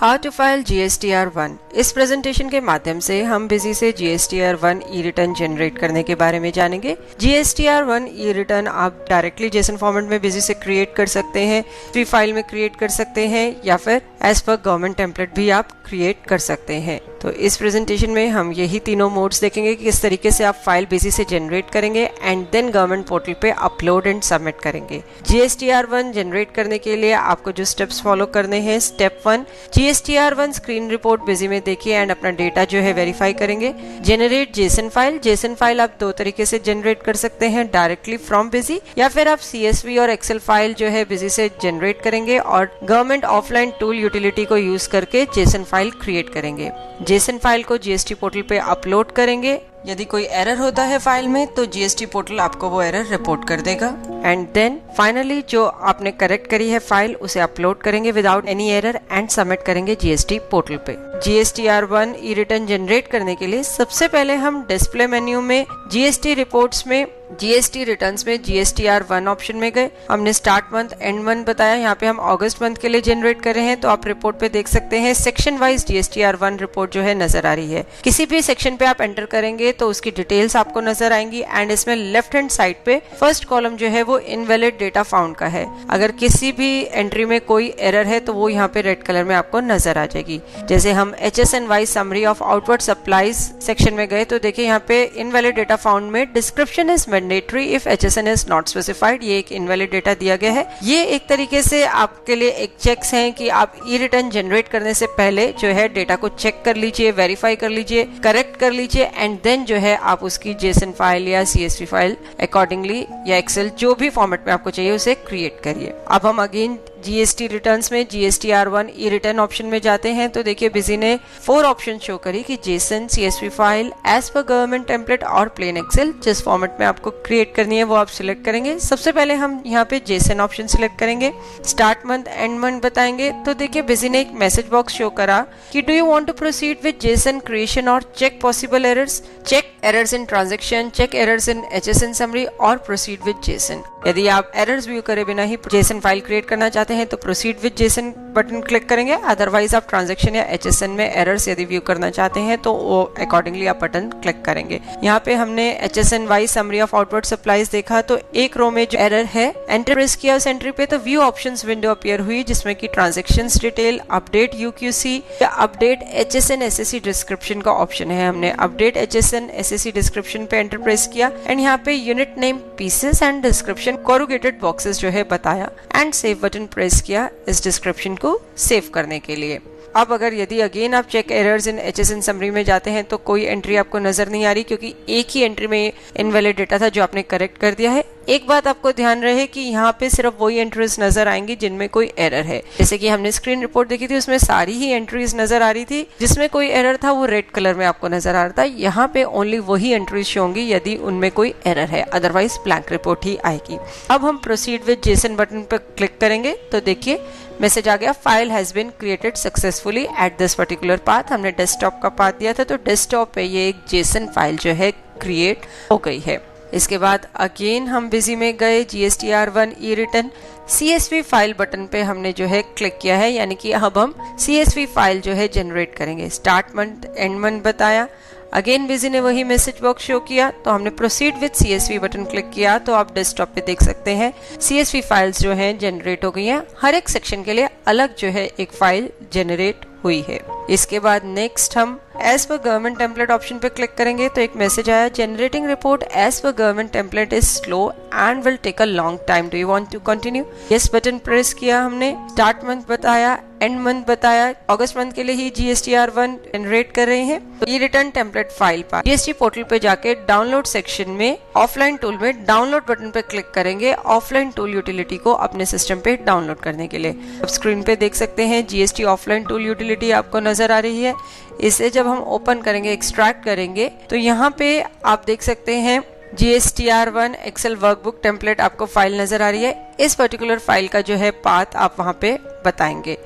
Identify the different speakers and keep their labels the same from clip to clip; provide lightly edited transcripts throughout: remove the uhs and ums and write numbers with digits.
Speaker 1: How to file GSTR1। इस presentation के माध्यम से हम बिजी से GSTR1 ई रिटर्न जनरेट करने के बारे में जानेंगे। GSTR1 ई रिटर्न आप डायरेक्टली जेसन फॉर्मेट में बिजी से क्रिएट कर सकते हैं, फ्री फाइल में क्रिएट कर सकते हैं या फिर एज पर गवर्नमेंट टेम्पलेट भी आप क्रिएट कर सकते हैं। तो इस प्रेजेंटेशन में हम यही तीनों मोड्स देखेंगे कि किस तरीके से आप फाइल बिजी से जनरेट करेंगे एंड देन गवर्नमेंट पोर्टल पे अपलोड एंड सबमिट करेंगे। GSTR1 जनरेट करने के लिए आपको जो स्टेप्स फॉलो करने हैं, step 1 GSTR1 screen report busy में देखिए एंड अपना डेटा जो है वेरीफाई करेंगे। जनरेट जेसन फाइल आप दो तरीके से जनरेट कर सकते हैं, डायरेक्टली फ्रॉम बिजी या फिर आप CSV और एक्सेल फाइल जो है बिजी से जनरेट करेंगे और गवर्नमेंट ऑफलाइन टूल यूटिलिटी को यूज करके जेसन फाइल क्रिएट करेंगे। जेसन फाइल को GST पोर्टल पे अपलोड करेंगे। यदि कोई एरर होता है फाइल में तो GST पोर्टल आपको वो एरर रिपोर्ट कर देगा एंड देन फाइनली जो आपने करेक्ट करी है फाइल उसे अपलोड करेंगे without any error and submit करेंगे GST पोर्टल पे। GSTR1 ई रिटर्न जनरेट करने के लिए सबसे पहले हम डिस्प्ले मेन्यू में GST रिपोर्ट्स में GST रिटर्न्स में GSTR1 ऑप्शन में गए। हमने स्टार्ट मंथ एंड मंथ बताया, यहाँ पे हम अगस्त मंथ के लिए जनरेट कर रहे हैं तो आप रिपोर्ट पे देख सकते हैं सेक्शन वाइज GSTR1 रिपोर्ट जो है नजर आ रही है। किसी भी सेक्शन पे आप एंटर करेंगे तो उसकी डिटेल्स आपको नजर आएंगी एंड इसमें लेफ्ट हैंड साइड पे फर्स्ट कॉलम जो है वो इनवैलिड डेटा फाउंड का है। अगर किसी भी एंट्री में कोई एरर है तो वो यहाँ पे रेड कलर में आपको नजर आ जाएगी। जैसे हम HSN wise summary of outward supplies section में गए तो देखिए यहाँ पे इनवैलिड डेटा फाउंड में description is mandatory if HSN is not specified, ये एक इनवैलिड डेटा दिया गया है। ये एक तरीके से आपके लिए एक चेक्स हैं कि आप ई रिटर्न जनरेट करने से पहले जो है डेटा को चेक कर लीजिए, वेरीफाई कर लीजिए, करेक्ट कर लीजिए एंड देन जो है आप उसकी जेसन फाइल या CSV फाइल अकॉर्डिंगली या एक्सेल जो भी फॉर्मेट में आपको चाहिए उसे क्रिएट करिए। अब हम अगेन GST रिटर्न्स में GSTR1 ई रिटर्न ऑप्शन में जाते हैं तो देखिए बिजी ने 4 ऑप्शन शो करी कि JSON, CSV file, as per government template और प्लेन एक्सेल। जिस फॉर्मेट में आपको क्रिएट करनी है वो आप सिलेक्ट करेंगे। सबसे पहले हम यहाँ पे जेसन ऑप्शन सिलेक्ट करेंगे, स्टार्ट मंथ एंड मंथ बताएंगे तो देखिए बिजी ने एक मैसेज बॉक्स शो करा कि do you want to proceed with JSON creation और check possible errors, check errors in transaction, check errors in HSN summary और प्रोसीड विद जेसन। यदि आप एरर्स व्यू करे बिना ही जेसन फाइल क्रिएट करना चाहते हैं तो proceed with JSON button click करेंगे। अदरवाइज आप ट्रांजैक्शन या HSN में एरर्स यदि व्यू करना चाहते हैं तो वो अकॉर्डिंगली आप बटन क्लिक करेंगे। यहाँ पे हमने HSN wise summary of outward supplies देखा तो एक रो में जो एरर है एंटर प्रेस किया उस एंट्री पे तो व्यू ऑप्शंस विंडो अपीयर हुई जिसमें कि ट्रांजैक्शंस डिटेल, अपडेट UQC या अपडेट HSN SSC डिस्क्रिप्शन का ऑप्शन है। हमने अपडेट HSN SSC डिस्क्रिप्शन पे एंटर प्रेस किया एंड यहाँ पे unit name, pieces and description corrugated boxes जो है बताया एंड सेव बटन प्रेस किया इस डिस्क्रिप्शन को सेव करने के लिए। अब अगर यदि अगेन आप check errors in HSN summary में जाते हैं तो कोई एंट्री आपको नजर नहीं आ रही क्योंकि एक ही एंट्री में इनवैलिड डेटा था जो आपने करेक्ट कर दिया है। एक बात आपको ध्यान रहे कि यहाँ पे सिर्फ वही एंट्रीज नजर आएंगी जिनमें कोई एरर है। जैसे कि हमने स्क्रीन रिपोर्ट देखी थी उसमें सारी ही एंट्रीज नजर आ रही थी, जिसमें कोई एरर था वो रेड कलर में आपको नजर आ रहा था। यहाँ पे ओनली वही एंट्रीज शो होंगी यदि उनमें कोई एरर है, अदरवाइज ब्लैंक रिपोर्ट ही आएगी। अब हम प्रोसीड विद जेसन बटन पर क्लिक करेंगे तो देखिए मैसेज आ गया, file has been created successfully at this particular path. हमने डेस्कटॉप का पाथ दिया था तो डेस्कटॉप पे ये एक जेसन फाइल जो है क्रिएट हो गई है। इसके बाद अगेन हम बिजी में गए, GSTR1 ई रिटर्न CSV फाइल बटन पे हमने जो है क्लिक किया है, यानी कि अब हम CSV फाइल जो है जनरेट करेंगे। स्टार्ट मंथ एंड मंथ बताया, अगेन बिजी ने वही मैसेज बॉक्स शो किया तो हमने proceed with CSV button click किया तो आप डेस्कटॉप पे देख सकते हैं CSV फाइल्स जो हैं जनरेट हो गई हैं। हर एक सेक्शन के लिए अलग जो है एक फाइल जनरेट हुई है। इसके बाद नेक्स्ट हम as per government template option पे क्लिक करेंगे तो एक मैसेज आया, generating report as per government template is slow and will take a long time, do you want to continue. Yes button press किया हमने, स्टार्ट मंथ बताया, end month बताया। अगस्त मंथ के लिए ही GSTR1 जनरेट कर रहे हैं तो ये रिटर्न टेम्पलेट फाइल पर GST पोर्टल पे जाके डाउनलोड सेक्शन में ऑफलाइन टूल में डाउनलोड बटन पे क्लिक करेंगे ऑफलाइन टूल यूटिलिटी को अपने सिस्टम पे डाउनलोड करने के लिए। अब स्क्रीन पे देख सकते हैं GST ऑफलाइन टूल यूटिलिटी आपको नजर आ रही है। इसे जब हम ओपन करेंगे, एक्सट्रैक्ट करेंगे तो यहाँ पे आप देख सकते हैं GSTR1 एक्सेल वर्कबुक टेम्पलेट आपको फाइल नजर आ रही है। इस पर्टिकुलर फाइल का जो है पाथ आप वहाँ पे बताएंगे।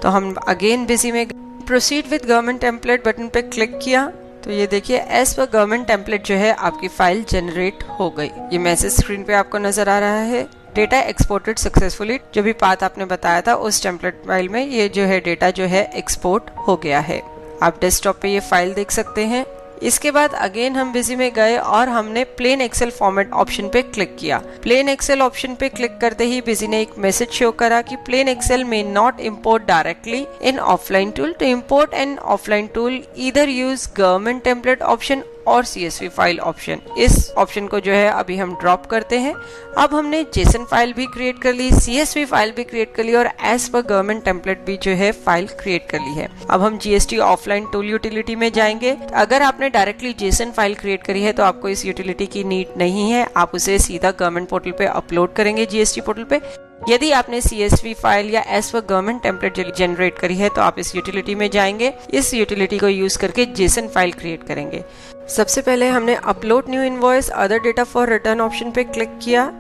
Speaker 1: तो हम अगेन बिजी में proceed with government template button पे क्लिक किया तो ये देखिए एज पर गवर्नमेंट टेम्पलेट जो है आपकी फाइल जनरेट हो गई। ये मैसेज स्क्रीन पे आपको नजर आ रहा है। डेटा एक्सपोर्टेड सक्सेसफुली, जो भी पाथ आपने बताया था उस टेम्पलेट फाइल में ये जो है डेटा जो है एक्सपोर्ट हो गया है। आप डेस्कटॉप पे ये फाइल देख सकते हैं। इसके बाद अगेन हम बिजी में गए और हमने प्लेन एक्सेल फॉर्मेट ऑप्शन पे क्लिक किया। प्लेन एक्सेल ऑप्शन पे क्लिक करते ही बिजी ने एक मैसेज शो करा कि प्लेन एक्सेल में not import directly in offline tool. To import an offline tool either use government template option और CSV फाइल ऑप्शन। इस ऑप्शन को जो है अभी हम ड्रॉप करते हैं। अब हमने जेसन फाइल भी क्रिएट कर ली, CSV फाइल भी क्रिएट कर ली और एज पर गवर्नमेंट टेम्पलेट भी जो है फाइल क्रिएट कर ली है। अब हम GST ऑफलाइन टूल यूटिलिटी में जाएंगे। अगर आपने डायरेक्टली जेसन फाइल क्रिएट करी है तो आपको इस यूटिलिटी की नीड नहीं है, आप उसे सीधा गवर्नमेंट पोर्टल पे अपलोड करेंगे GST पोर्टल पे। यदि आपने CSV फाइल या as per government template generate करी है तो आप इस यूटिलिटी में जाएंगे, इस यूटिलिटी को यूज करके जेसन फाइल क्रिएट करेंगे। सबसे पहले हमने upload new invoice other data for return option पे क्लिक किया।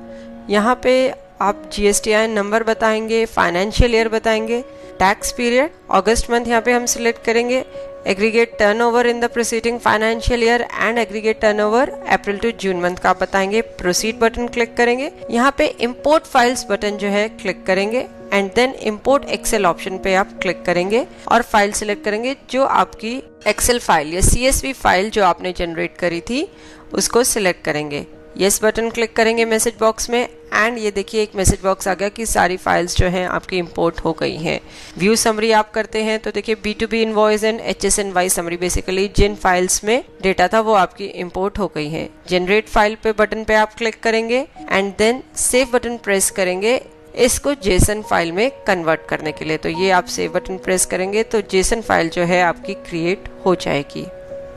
Speaker 1: यहाँ पे आप GSTIN नंबर बताएंगे, फाइनेंशियल ईयर बताएंगे, टैक्स पीरियड अगस्त मंथ यहाँ पे हम सिलेक्ट करेंगे, aggregate turnover in the preceding financial year and aggregate turnover April to June month का बताएंगे। प्रोसीड बटन क्लिक करेंगे। यहाँ पे इंपोर्ट फाइल्स बटन जो है क्लिक करेंगे and then import Excel option पे आप क्लिक करेंगे और फाइल सिलेक्ट करेंगे जो आपकी एक्सेल फाइल या CSV फाइल जो आपने जनरेट करी थी उसको सिलेक्ट करेंगे। यस बटन क्लिक करेंगे मैसेज बॉक्स में एंड ये देखिए एक मैसेज बॉक्स आ गया कि सारी फाइल्स जो हैं आपकी इंपोर्ट हो गई हैं। व्यू समरी आप करते हैं तो देखिए B2B invoice and HSNY summary, basically जिन फाइल्स में डेटा था वो आपकी इंपोर्ट हो गई है। जनरेट फाइल पे बटन पे आप क्लिक करेंगे and then save button press करेंगे इसको जेसन फाइल में कन्वर्ट करने के लिए। तो ये आप सेव बटन प्रेस करेंगे तो जेसन फाइल जो है आपकी क्रिएट हो जाएगी।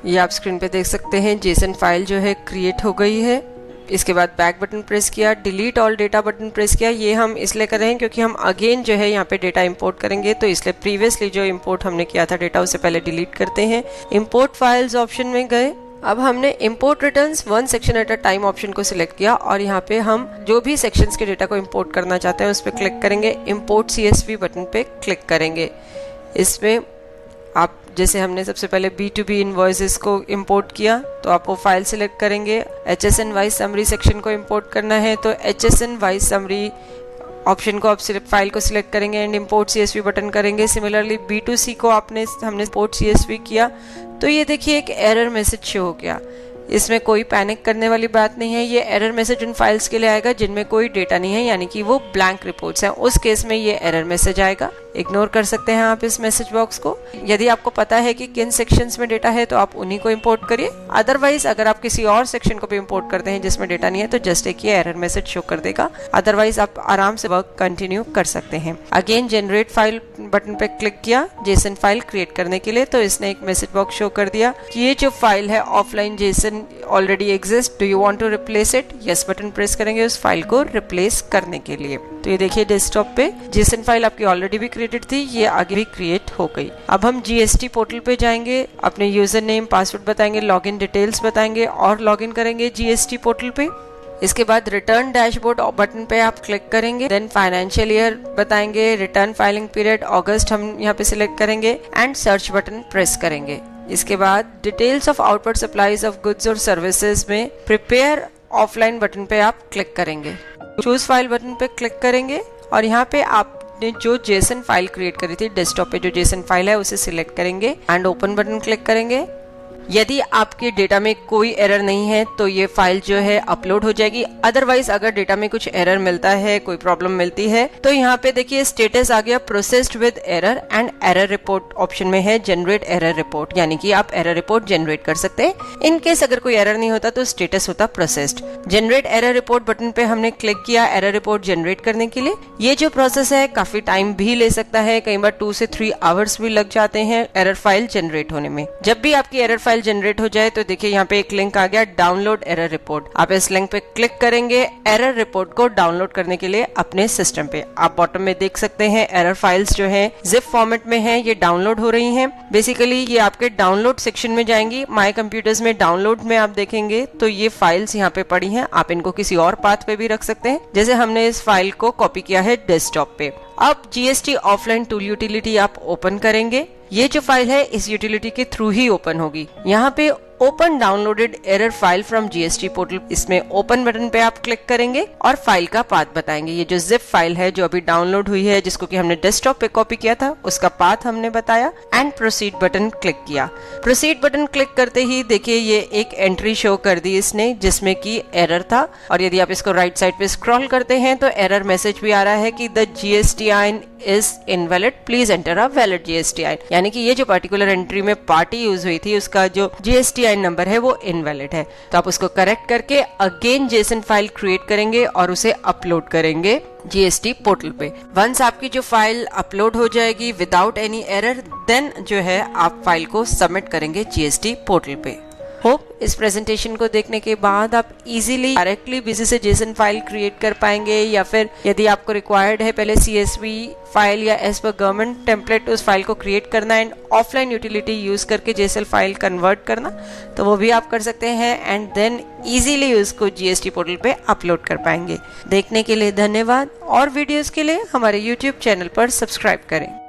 Speaker 1: ये आप स्क्रीन पे देख सकते हैं जेसन फाइल जो है क्रिएट हो गई है। इसके बाद बैक बटन प्रेस किया, delete all data button press किया। ये हम इसलिए कर रहे हैं क्योंकि हम अगेन जो है यहाँ पे डेटा इंपोर्ट करेंगे, तो इसलिए प्रीवियसली जो इंपोर्ट हमने किया था डेटा उसे पहले डिलीट करते हैं। इंपोर्ट फाइल्स ऑप्शन में गए। अब हमने import returns one section at a time option को सिलेक्ट किया और यहाँ पे हम जो भी सेक्शंस के डेटा को इंपोर्ट करना चाहते हैं उस पर क्लिक करेंगे। इंपोर्ट CSV बटन पे क्लिक करेंगे। इसमें आप जैसे हमने सबसे पहले B2B इनवॉइसेस को इंपोर्ट किया तो आप वो फाइल सिलेक्ट करेंगे। HSNY समरी सेक्शन को इंपोर्ट करना है तो HSNY समरी ऑप्शन को आप फाइल को सिलेक्ट करेंगे एंड इंपोर्ट CSV बटन करेंगे। सिमिलरली B2C को हमने इंपोर्ट CSV किया तो ये देखिए एक एरर मैसेज शो हो गया। इसमें कोई पैनिक करने वाली बात नहीं है। ये एरर मैसेज उन फाइल्स के लिए आएगा जिनमें कोई डेटा नहीं है, यानी कि वो ब्लैंक रिपोर्ट्स हैं। उस केस में ये एरर मैसेज आएगा। इग्नोर कर सकते हैं आप इस मैसेज बॉक्स को। यदि आपको पता है कि किन सेक्शंस में डेटा है तो आप उन्हीं को इंपोर्ट करिए। अदरवाइज अगर आप किसी और सेक्शन को भी इंपोर्ट करते हैं जिसमें डेटा नहीं है तो जस्ट एक ये एरर मैसेज शो कर देगा। अदरवाइज आप आराम से वर्क कंटिन्यू कर सकते हैं। अगेन जनरेट फाइल बटन पे क्लिक किया जेसन फाइल क्रिएट करने के लिए, तो इसने एक मैसेज बॉक्स शो कर दिया कि ये जो फाइल है offline JSON already exist, do you want to replace it. Yes button press करेंगे उस फाइल को रिप्लेस करने के लिए। तो ये देखिए डेस्कटॉप पे जेसन फाइल आपकी ऑलरेडी भी क्रिएटेड थी, ये आगे भी क्रिएट हो गई। अब हम GST पोर्टल पे जाएंगे, अपने यूजर नेम पासवर्ड बताएंगे, लॉगिन डिटेल्स बताएंगे और लॉगिन करेंगे GST पोर्टल पे। इसके बाद रिटर्न डैशबोर्ड बटन पे आप क्लिक करेंगे। देन फाइनेंशियल ईयर बताएंगे, रिटर्न फाइलिंग पीरियड अगस्त हम यहाँ पे सिलेक्ट करेंगे एंड सर्च बटन प्रेस करेंगे। इसके बाद details of output supplies of goods और सर्विसेज में प्रिपेयर ऑफलाइन बटन पे आप क्लिक करेंगे। चूज फाइल बटन पे क्लिक करेंगे और यहाँ पे आपने जो जेसन फाइल क्रिएट करी थी डेस्कटॉप पे जो जेसन फाइल है उसे सिलेक्ट करेंगे एंड ओपन बटन क्लिक करेंगे। यदि आपके डेटा में कोई एरर नहीं है तो ये फाइल जो है अपलोड हो जाएगी। अदरवाइज अगर डेटा में कुछ एरर मिलता है, कोई प्रॉब्लम मिलती है, तो यहाँ पे देखिए स्टेटस आ गया processed with error and error report option में है जनरेट एरर रिपोर्ट, यानी कि आप एरर रिपोर्ट जनरेट कर सकते हैं। इन केस अगर कोई एरर नहीं होता तो स्टेटस होता processed. Generate error report button पे हमने क्लिक किया एरर रिपोर्ट जनरेट करने के लिए। ये जो प्रोसेस है काफी टाइम भी ले सकता है, कई बार 2 से 3 आवर्स भी लग जाते हैं एरर फाइल जनरेट होने में। जब भी आपकी एरर फाइल जनरेट हो जाए तो देखिए यहाँ पे एक लिंक आ गया डाउनलोड एरर रिपोर्ट। आप इस लिंक पे क्लिक करेंगे एरर रिपोर्ट को डाउनलोड करने के लिए अपने सिस्टम पे। आप बॉटम में देख सकते हैं एरर फाइल्स जो हैं जिप फॉर्मेट में हैं, ये डाउनलोड हो रही हैं। बेसिकली ये आपके डाउनलोड सेक्शन में जाएंगी। माय कंप्यूटर्स में डाउनलोड में आप देखेंगे तो ये फाइल्स यहाँ पे पड़ी हैं। आप इनको किसी और पाथ पे भी रख सकते हैं, जैसे हमने इस फाइल को कॉपी किया है डेस्कटॉप पे। अब GST ऑफलाइन टूल यूटिलिटी आप ओपन करेंगे। ये जो फाइल है इस यूटिलिटी के थ्रू ही ओपन होगी। यहाँ पे open downloaded error file from GST portal, इसमें ओपन बटन पे आप क्लिक करेंगे और फाइल का पाथ बताएंगे। ये जो जिप फाइल है जो अभी डाउनलोड हुई है, जिसको कि हमने डेस्कटॉप पे कॉपी किया था, उसका पाथ हमने बताया एंड प्रोसीड बटन क्लिक किया। प्रोसीड बटन क्लिक करते ही देखिए ये एक एंट्री शो कर दी इसने, जिसमें कि एरर था। और यदि आप इसको राइट साइड पे स्क्रॉल करते हैं तो एरर मैसेज भी आ रहा है कि the GSTIN is invalid, please enter a valid GSTIN, यानी कि ये जो पर्टिकुलर एंट्री में पार्टी यूज हुई थी उसका जो GSTIN नंबर है वो इनवैलिड है। तो आप उसको करेक्ट करके अगेन जेसन फाइल क्रिएट करेंगे और उसे अपलोड करेंगे जीएसटी पोर्टल पे। वंस आपकी जो फाइल अपलोड हो जाएगी विदाउट एनी एरर, देन जो है आप फाइल को सबमिट करेंगे जीएसटी पोर्टल पे। होप इस प्रेजेंटेशन को देखने के बाद आप इजीली डायरेक्टली बिजी से जेसन फाइल क्रिएट कर पाएंगे, या फिर यदि आपको रिक्वायर्ड है पहले CSV फाइल या एज पर गवर्नमेंट टेम्पलेट उस फाइल को क्रिएट करना एंड ऑफलाइन यूटिलिटी यूज करके जेसन फाइल कन्वर्ट करना, तो वो भी आप कर सकते हैं एंड देन इजीली उसको जीएसटी पोर्टल पे अपलोड कर पाएंगे। देखने के लिए धन्यवाद और वीडियोस के लिए हमारे YouTube चैनल पर सब्सक्राइब करें।